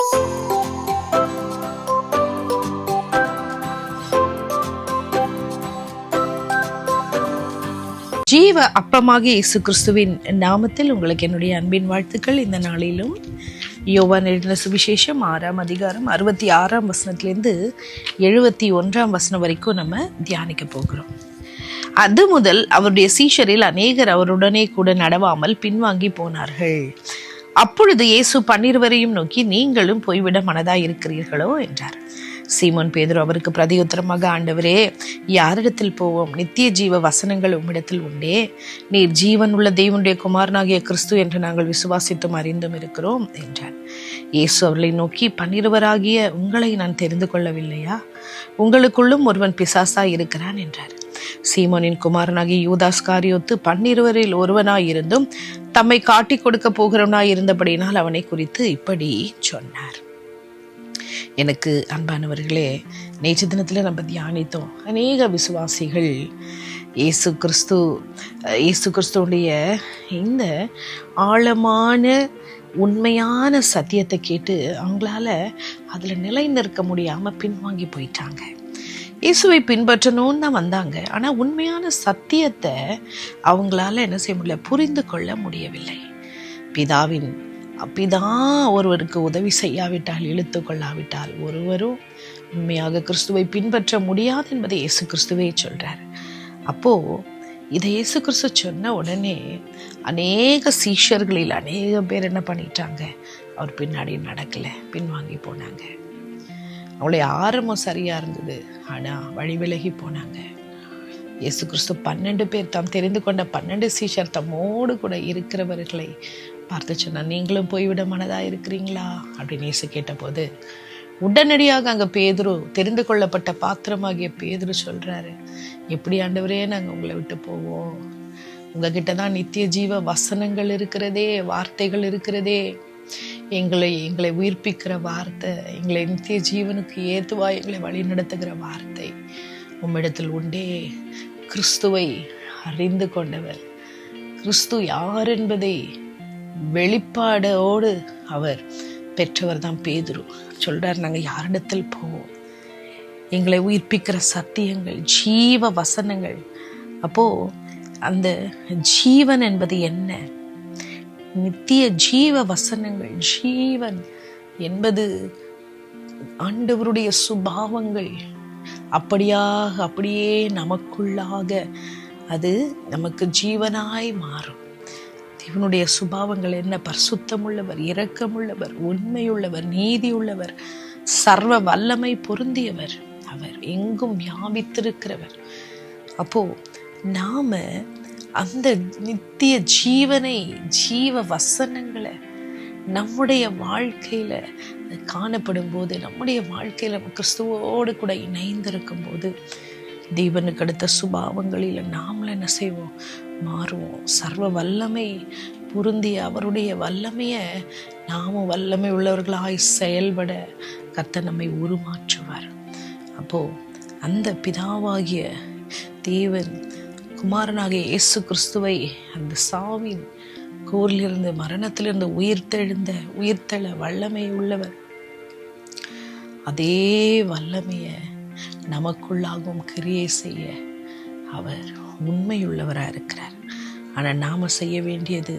ஜீவ அப்பமாகிய இயேசு கிறிஸ்துவின் நாமத்தில் உங்களுக்கு என்னுடைய அன்பின் வாழ்த்துக்கள். இந்த நாளிலும் யோவான் எழுதின சுவிசேஷம் 6ஆம் அதிகாரம் 66ஆம் வசனத்திலிருந்து 71ஆம் வசனம் வரைக்கும் நம்ம தியானிக்க போகிறோம். அது முதல் அவருடைய சீஷரில் அநேகர் அவருடனே கூட நடவாமல் பின்வாங்கி போனார்கள். அப்பொழுது இயேசு 12 நோக்கி, நீங்களும் போய்விட மனதாய் இருக்கிறீர்களோ என்றார். சீமோன் பேதுரு அவருக்கு பிரதியுத்தரமாக, ஆண்டவரே, யாரிடத்தில் போவோம்? நித்திய ஜீவ வசனங்கள் உம்மிடத்தில் உண்டே. நீர் ஜீவன் உள்ள தேவனுடைய குமாரனாகிய கிறிஸ்து என்று நாங்கள் விசுவாசித்தும் அறிந்தும் இருக்கிறோம் என்றார். இயேசு அவர்களை நோக்கி, 12 உங்களை நான் தெரிந்து கொள்ளவில்லையா? உங்களுக்குள்ளும் ஒருவன் பிசாசாய் இருக்கிறான் என்றார். சீமோனின் குமாரனாகிய யூதாஸ் காரியோத்து 12 ஒருவனாயிருந்தும் தம்மை காட்டிக் கொடுக்க போகிறவனாய் இருந்தபடியினால் அவனை குறித்து இப்படி சொன்னார். எனக்கு அன்பானவர்களே, நேற்று தினத்தில் நம்ம தியானித்தோம். அநேக விசுவாசிகள் இயேசு கிறிஸ்துடைய இந்த ஆழமான உண்மையான சத்தியத்தை கேட்டு அவங்களால அதில் நிலை நிற்க முடியாமல் பின்வாங்கி போயிட்டாங்க. இயேசுவை பின்பற்றணும்னு தான் வந்தாங்க, ஆனால் உண்மையான சத்தியத்தை அவங்களால என்ன செய்ய முடியல, புரிந்து கொள்ள முடியவில்லை. பிதா ஒருவருக்கு உதவி செய்யாவிட்டால், இழுத்து கொள்ளாவிட்டால் ஒருவரும் உண்மையாக கிறிஸ்துவை பின்பற்ற முடியாது என்பதை இயேசு கிறிஸ்துவே சொல்றார். அப்போ இதை இயேசு கிறிஸ்து சொன்ன உடனே அநேக சீஷர்களில் அநேக பேர் என்ன பண்ணிட்டாங்க, அவர் பின்னாடி நடக்கல, பின்வாங்கி போனாங்க. அவளுடைய ஆரம்பம் சரியா இருந்தது, ஆனா வழி விலகி போனாங்க. இயேசு கிறிஸ்து 12 பேர், தாம் தெரிந்து கொண்ட 12 சீஷர் தம்மோடு கூட இருக்கிறவர்களை பார்த்து சொன்னார், நீங்களும் போய்விட மனதா இருக்கிறீங்களா அப்படின்னு இயேசு கேட்டபோது உடனடியாக அங்கே பேதுரு, தெரிந்து கொள்ளப்பட்ட பாத்திரமாகிய பேதுரு சொல்றாரு, எப்படி ஆண்டவரே நாங்கள் உங்களை விட்டு போவோம்? உங்ககிட்ட தான் நித்திய ஜீவ வசனங்கள் இருக்கிறதே, வார்த்தைகள் இருக்கிறதே, எங்களை உயிர்ப்பிக்கிற வார்த்தை, எங்களை நித்திய ஜீவனுக்கு ஏதுவா எங்களை வழி நடத்துகிற வார்த்தை உம்மிடத்தில் உண்டே. கிறிஸ்துவை அறிந்து கொண்டவர், கிறிஸ்து யார் என்பதை வெளிப்பாடோடு அவர் பெற்றவர் தான் பேதுரு. சொல்றார், நாங்கள் யாரிடத்தில் போவோம்? எங்களை உயிர்ப்பிக்கிற சத்தியங்கள், ஜீவ வசனங்கள். அப்போ அந்த ஜீவன் என்பது என்ன? நித்திய ஜீவ வசனங்கள். ஜீவன் என்பது ஆண்டவருடைய சுபாவங்கள். அப்படியே நமக்குள்ளாக அது நமக்கு ஜீவனாய் மாறும். தேவனுடைய சுபாவங்கள் என்ன? பரிசுத்தமுள்ளவர், இரக்கமுள்ளவர், உண்மையுள்ளவர், நீதியுள்ளவர், சர்வ வல்லமை பொருந்தியவர், அவர் எங்கும் வியாபித்திருக்கிறவர். அப்போ நாம அந்த நித்திய ஜீவனை, ஜீவ வசனங்களை நம்முடைய வாழ்க்கையில காணப்படும் போது, நம்முடைய வாழ்க்கையில கிறிஸ்துவோடு கூட இணைந்திருக்கும் போது, தேவனுக்கு அடுத்த சுபாவங்களில் நாமள என்ன செய்வோம்? மாறுவோம். சர்வ வல்லமை பொருந்திய அவருடைய வல்லமையை நாமும் வல்லமை உள்ளவர்களாய் செயல்பட கர்த்தர் நம்மை உருமாற்றுவார். அப்போ அந்த பிதாவாகிய தேவன் குமாரனாகிய இயேசு கிறிஸ்துவை அந்த சாவின் கோரிலிருந்து, மரணத்திலிருந்து உயிர்த்தெழ வல்லமை உள்ளவர். அதே வல்லமையை நமக்குள்ளாகவும் கிரியை செய்ய அவர் உண்மையுள்ளவராக இருக்கிறார். ஆனால் நாம செய்ய வேண்டியது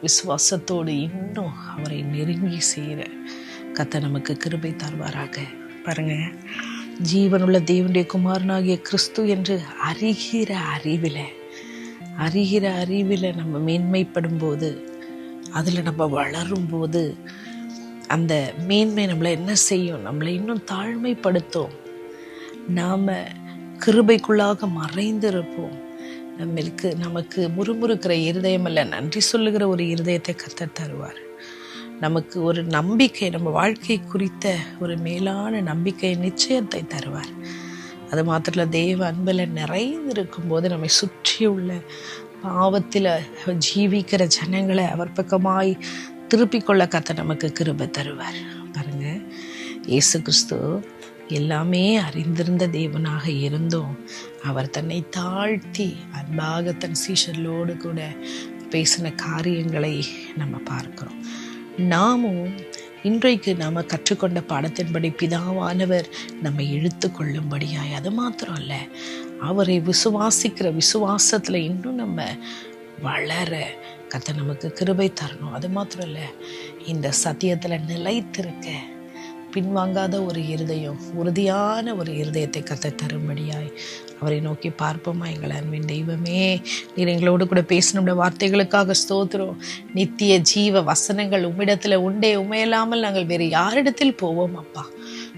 விசுவாசத்தோடு இன்னும் அவரை நெருங்கி செய்கிற கர்த்தர் நமக்கு கிருபை தருவாராக. பாருங்க, ஜீவனுள்ள தேவனுடைய குமாரனாகிய கிறிஸ்து என்று அறிகிற அறிவில் நம்ம மேன்மைப்படும் போது, அதில் நம்ம வளரும் போது, அந்த மேன்மை நம்மளை என்ன செய்யும்? நம்மளை இன்னும் தாழ்மைப்படுத்தும். நாம் கிருபைக்குள்ளாக மறைந்திருப்போம். நமக்கு முறுமுறுக்கிற இருதயம் அல்ல, நன்றி சொல்லுகிற ஒரு இருதயத்தை கர்த்தர் தருவார். நமக்கு ஒரு நம்பிக்கை, நம்ம வாழ்க்கை குறித்த ஒரு மேலான நம்பிக்கை, நிச்சயத்தை தருவார். அது மாத்திரம் தேவ அன்பில் நிறைந்திருக்கும் போது நம்மை சுற்றியுள்ள பாவத்தில் ஜீவிக்கிற ஜனங்களை அவர் பக்கமாய் திருப்பிக் கொள்ள கர்த்தர் நமக்கு கிருபை தருவார். பாருங்க, இயேசு கிறிஸ்து எல்லாமே அறிந்திருந்த தேவனாக இருந்தும் அவர் தன்னை தாழ்த்தி அன்பாக தன் சீஷர்களோடு கூட பேசின காரியங்களை நம்ம பார்க்கிறோம். நாமும் இன்றைக்கு நாம் கற்றுக்கொண்ட பாடத்தின்படி பிதாவானவர் நம்மை இழுத்து கொள்ளும்படியாய், அது மாத்திரம் அல்ல, அவரை விசுவாசிக்கிற விசுவாசத்தில் இன்னும் நம்ம வளர கர்த்தர் நமக்கு கிருபை தரணும். அது மாத்திரம் இல்லை, இந்த சத்தியத்தில் நிலைத்திருக்க பின்வாங்காத ஒரு இருதயம், உறுதியான ஒரு இருதயத்தை கர்த்தர் தரும்படியாய் அவரை நோக்கி பார்ப்போமா? எங்கள் அன்பின் தெய்வமே, நீர் எங்களோடு கூட பேசணும்ட வார்த்தைகளுக்காக ஸ்தோத்திரம். நித்திய ஜீவ வசனங்கள் உம்மிடத்தில் உண்டே, உண்மையில்லாமல் நாங்கள் வேறு யாரிடத்தில் போவோம் அப்பா?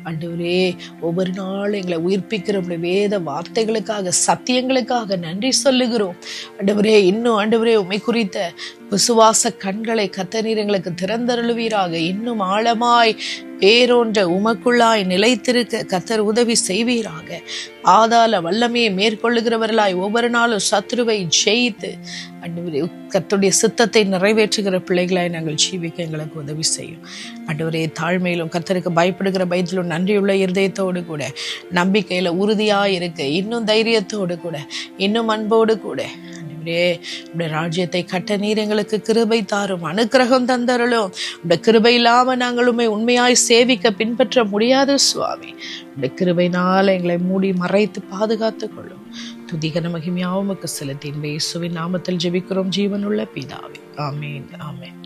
ஆண்டவரே, ஒவ்வொரு நாளும் எங்களை உயிர்ப்பிக்கிற வேத வார்த்தைகளுக்காக, சத்தியங்களுக்காக நன்றி சொல்லுகிறோம். ஆண்டவரே, இன்னும் ஆண்டவரே உம்மை குறித்த விசுவாச கண்களை கர்த்தர் எங்களுக்கு திறந்தருளுவீராக. இன்னும் ஆழமாய் வேறொன்ற உமக்குள்ளாய் நிலைத்திருக்க கர்த்தர் உதவி செய்வீராக. பாதாள வல்லமையை மேற்கொள்ளுகிறவர்களாய் ஒவ்வொரு நாளும் சத்ருவை ஜெயித்து ஆண்டவரே கர்த்தருடைய சித்தத்தை நிறைவேற்றுகிற பிள்ளைகளாய் நாங்கள் ஜீவிக்க எங்களுக்கு உதவி செய்யும். ஆண்டவரே, தாழ்மையிலும் கர்த்தருக்கு பயப்படுகிற பயத்திலும் நன்றியுள்ள இருதயத்தோடு கூட, நம்பிக்கையில உறுதியாக இருக்க இன்னும் தைரியத்தோடு கூட, இன்னும் அன்போடு கூட உடைய ராஜ்யத்தை கட்ட நீர் எங்களுக்கு கிருபை தாரும், அனுக்கிரகம் தந்தருளும். உடைய கிருபை இல்லாம நாங்களுமே உண்மையாய் சேவிக்க பின்பற்ற முடியாது சுவாமி. உடைய கிருபையினால எங்களை மூடி மறைத்து பாதுகாத்துக் கொள்ளும். துதிகன மகிமையாவுமக்கு செலுத்தி இயேசுவின் நாமத்தில் ஜெபிக்கிறோம் ஜீவனுள்ள பிதாவே. ஆமேன், ஆமேன்.